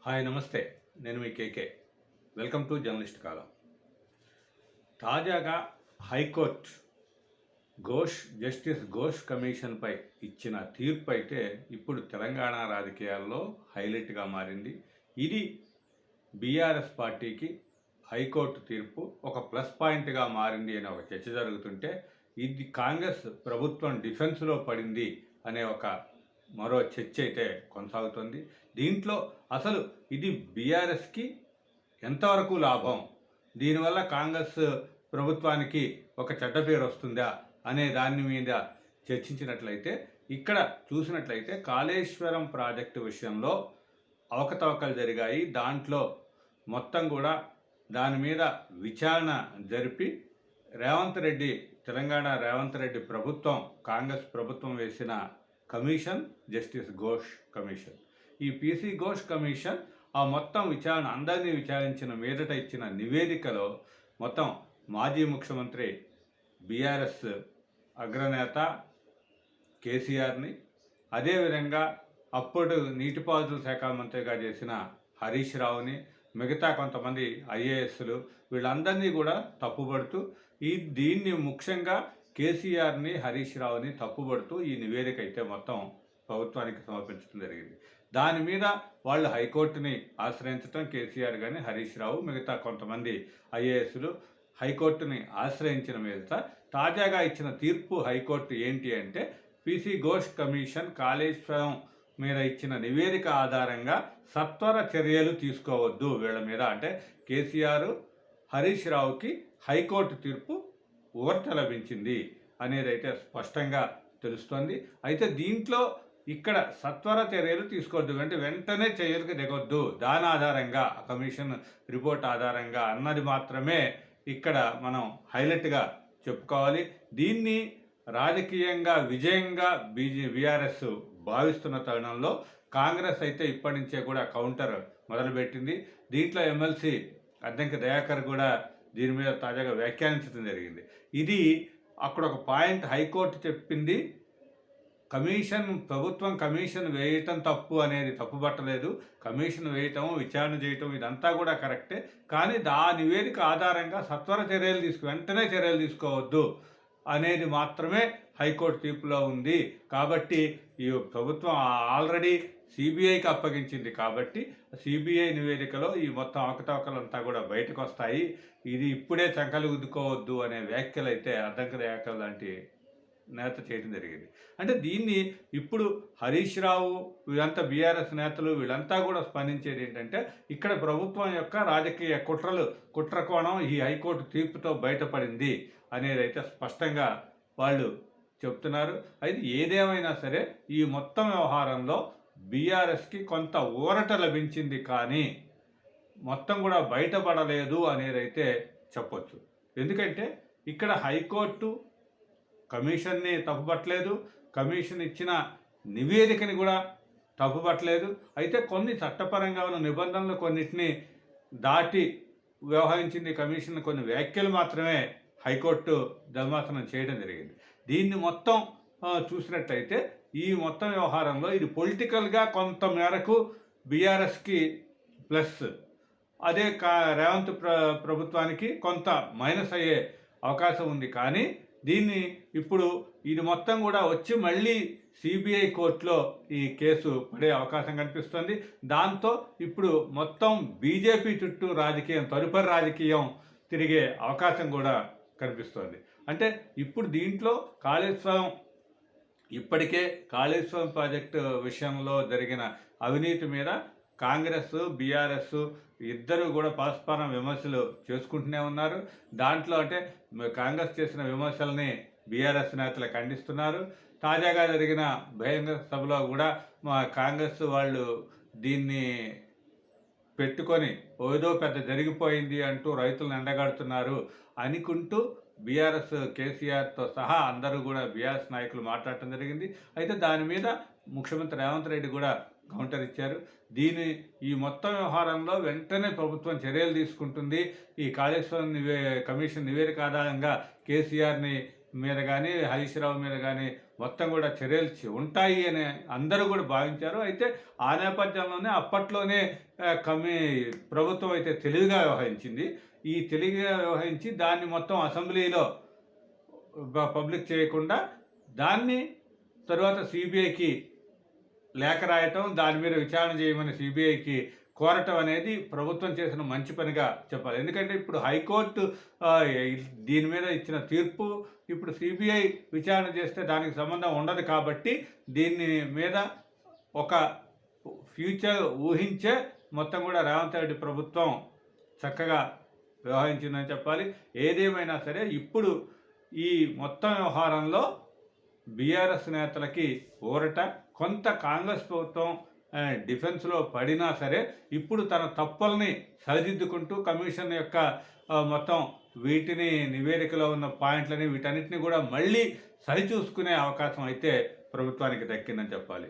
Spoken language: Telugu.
హాయ్ నమస్తే. నేను మీ కేకే. వెల్కమ్ టు జర్నలిస్ట్ కాలం. తాజాగా హైకోర్టు జస్టిస్ ఘోష్ కమిషన్పై ఇచ్చిన తీర్పు అయితే ఇప్పుడు తెలంగాణ రాజకీయాల్లో హైలైట్గా మారింది. ఇది బీఆర్ఎస్ పార్టీకి హైకోర్టు తీర్పు ఒక ప్లస్ పాయింట్గా మారింది అనే ఒక చర్చ జరుగుతుంటే, ఇది కాంగ్రెస్ ప్రభుత్వం డిఫెన్స్లో పడింది అనే ఒక మరో చర్చ అయితే కొనసాగుతుంది. దీంట్లో అసలు ఇది బీఆర్ఎస్కి ఎంతవరకు లాభం, దీనివల్ల కాంగ్రెస్ ప్రభుత్వానికి ఒక చెడ్డ పేరు వస్తుందా అనే దాని మీద చర్చించినట్లయితే, ఇక్కడ చూసినట్లయితే కాళేశ్వరం ప్రాజెక్టు విషయంలో అవకతవకలు జరిగాయి. దాంట్లో మొత్తం కూడా దాని మీద విచారణ జరిపి తెలంగాణ రేవంత్ రెడ్డి ప్రభుత్వం, కాంగ్రెస్ ప్రభుత్వం వేసిన కమిషన్ జస్టిస్ ఘోష్ కమిషన్. ఈ పీసీ ఘోష్ కమిషన్ ఆ మొత్తం విచారణ అందరినీ విచారించిన మీదట ఇచ్చిన నివేదికలో మొత్తం మాజీ ముఖ్యమంత్రి బీఆర్ఎస్ అగ్రనేత కేసీఆర్ని, అదేవిధంగా అప్పుడు నీటిపారుదల శాఖ మంత్రిగా చేసిన హరీష్ రావుని, మిగతా కొంతమంది ఐఏఎస్లు వీళ్ళందరినీ కూడా తప్పుపడుతూ దీన్ని ముఖ్యంగా కేసీఆర్ని, హరీష్ రావుని తప్పుపడుతూ ఈ నివేదిక అయితే మొత్తం ప్రభుత్వానికి సమర్పించడం జరిగింది. దాని మీద వాళ్ళు హైకోర్టుని ఆశ్రయించడం, కేసీఆర్ కానీ హరీష్ రావు మిగతా కొంతమంది ఐఏఎస్లు హైకోర్టుని ఆశ్రయించిన మీదట తాజాగా ఇచ్చిన తీర్పు హైకోర్టు ఏంటి అంటే, పీసీ ఘోష్ కమిషన్ కాళేశ్వరం మీద ఇచ్చిన నివేదిక ఆధారంగా సత్వర చర్యలు తీసుకోవద్దు వీళ్ళ మీద, అంటే కేసీఆర్, హరీష్ రావుకి హైకోర్టు తీర్పు ఊరట లభించింది అనేది అయితే స్పష్టంగా తెలుస్తోంది. అయితే దీంట్లో ఇక్కడ సత్వర చర్యలు తీసుకోవద్దు, అంటే వెంటనే చర్యలకు దిగొద్దు, దాని ఆధారంగా కమిషన్ రిపోర్ట్ ఆధారంగా అన్నది మాత్రమే ఇక్కడ మనం హైలైట్గా చెప్పుకోవాలి. దీన్ని రాజకీయంగా విజయంగా బీఆర్ఎస్ భావిస్తున్న తరుణంలో కాంగ్రెస్ అయితే ఇప్పటి నుంచే కూడా కౌంటర్ మొదలుపెట్టింది. దీంట్లో ఎమ్మెల్సీ అద్దంకి దయాకర్ కూడా దీని మీద తాజాగా వ్యాఖ్యానించడం జరిగింది. ఇది అక్కడ ఒక పాయింట్ హైకోర్టు చెప్పింది, ప్రభుత్వం కమిషన్ వేయటం తప్పు అనేది తప్పుపట్టలేదు, కమిషన్ వేయటం, విచారణ చేయటం ఇదంతా కూడా కరెక్టే, కానీ ఆ నివేదిక ఆధారంగా సత్వర వెంటనే చర్యలు తీసుకోవద్దు అనేది మాత్రమే హైకోర్టు తీర్పులో ఉంది. కాబట్టి ఈ ప్రభుత్వం ఆల్రెడీ సిబిఐకి అప్పగించింది కాబట్టి సిబిఐ నివేదికలో ఈ మొత్తం అవకతవకలంతా కూడా బయటకు వస్తాయి, ఇది ఇప్పుడే చంకలు గుద్దుకోవద్దు అనే వ్యాఖ్యలు అయితే అద్దంకి దయాకర్ లాంటి నేత చేయడం జరిగింది. అంటే దీన్ని ఇప్పుడు హరీష్ రావు వీళ్ళంతా బీఆర్ఎస్ నేతలు వీళ్ళంతా కూడా స్పందించేది ఏంటంటే, ఇక్కడ ప్రభుత్వం యొక్క రాజకీయ కుట్ర కోణం ఈ హైకోర్టు తీర్పుతో బయటపడింది అనేది అయితే స్పష్టంగా వాళ్ళు చెప్తున్నారు. అయితే ఏదేమైనా సరే ఈ మొత్తం వ్యవహారంలో బీఆర్ఎస్కి కొంత ఊరట లభించింది, కానీ మొత్తం కూడా బయటపడలేదు అనేది అయితే చెప్పొచ్చు. ఎందుకంటే ఇక్కడ హైకోర్టు కమిషన్ని తప్పుపట్టలేదు, కమిషన్ ఇచ్చిన నివేదికని కూడా తప్పుపట్టలేదు. అయితే కొన్ని చట్టపరంగా ఉన్న నిబంధనలు కొన్నిటిని దాటి వ్యవహరించింది కమిషన్, కొన్ని వ్యాఖ్యలు మాత్రమే హైకోర్టు ధర్మాసనం చేయడం జరిగింది. దీన్ని మొత్తం చూసినట్లయితే ఈ మొత్తం వ్యవహారంలో ఇది పొలిటికల్గా కొంత మేరకు బీఆర్ఎస్కి ప్లస్, అదే రేవంత్ ప్రభుత్వానికి కొంత మైనస్ అయ్యే అవకాశం ఉంది. కానీ దీన్ని ఇప్పుడు ఇది మొత్తం కూడా వచ్చి మళ్ళీ సిబిఐ కోర్టులో ఈ కేసు పడే అవకాశం కనిపిస్తుంది. దాంతో ఇప్పుడు మొత్తం బీజేపీ చుట్టూ తదుపరి రాజకీయం తిరిగే అవకాశం కూడా కనిపిస్తుంది. అంటే ఇప్పుడు దీంట్లో ఇప్పటికే కాళేశ్వరం ప్రాజెక్టు విషయంలో జరిగిన అవినీతి మీద కాంగ్రెస్, బీఆర్ఎస్ ఇద్దరు కూడా పరస్పరం విమర్శలు చేసుకుంటూనే ఉన్నారు. దాంట్లో అంటే కాంగ్రెస్ చేసిన విమర్శల్ని బీఆర్ఎస్ నేతలు ఖండిస్తున్నారు. తాజాగా జరిగిన బహిరంగ సభలో కూడా మా కాంగ్రెస్ వాళ్ళు దీన్ని పెట్టుకొని ఏదో పెద్ద జరిగిపోయింది అంటూ రైతులను ఎండగడుతున్నారు అనుకుంటూ బీఆర్ఎస్ కేసీఆర్తో సహా అందరూ కూడా బీఆర్ఎస్ నాయకులు మాట్లాడటం జరిగింది. అయితే దాని మీద ముఖ్యమంత్రి రేవంత్ రెడ్డి కూడా కౌంటర్ ఇచ్చారు. ఈ మొత్తం వ్యవహారంలో వెంటనే ప్రభుత్వం చర్యలు తీసుకుంటుంది, ఈ కాళేశ్వరం కమిషన్ నివేదిక ఆధారంగా కేసీఆర్ని మీద కానీ హరీష్ రావు మీద కానీ మొత్తం కూడా చర్యలు ఉంటాయి అని అందరూ కూడా భావించారు. అయితే ఆ నేపథ్యంలోనే అప్పట్లోనే ప్రభుత్వం అయితే తెలివిగా వ్యవహరించింది. ఈ తెలివిగా వ్యవహరించి దాన్ని మొత్తం అసెంబ్లీలో పబ్లిక్ చేయకుండా దాన్ని తరువాత సిబిఐకి లేఖ రాయటం, దాని మీద విచారణ చేయమని సిబిఐకి కోరటం అనేది ప్రభుత్వం చేసిన మంచి పనిగా చెప్పాలి. ఎందుకంటే ఇప్పుడు హైకోర్టు దీని మీద ఇచ్చిన తీర్పు ఇప్పుడు సిబిఐ విచారణ చేస్తే దానికి సంబంధం ఉండదు కాబట్టి దీని మీద ఒక ఫ్యూచర్ ఊహించే మొత్తం కూడా రేవంత్ రెడ్డి ప్రభుత్వం చక్కగా వ్యవహరించిందని చెప్పాలి. ఏదేమైనా సరే ఇప్పుడు ఈ మొత్తం వ్యవహారంలో బీఆర్ఎస్ నేతలకి ఊరట. కొంత కాంగ్రెస్ ప్రభుత్వం డిఫెన్స్లో పడినా సరే ఇప్పుడు తన తప్పుల్ని సరిదిద్దుకుంటూ కమిషన్ యొక్క మొత్తం వీటిని నివేదికలో ఉన్న పాయింట్లని వీటన్నిటిని కూడా మళ్ళీ సరిచూసుకునే అవకాశం అయితే ప్రభుత్వానికి దక్కిందని చెప్పాలి.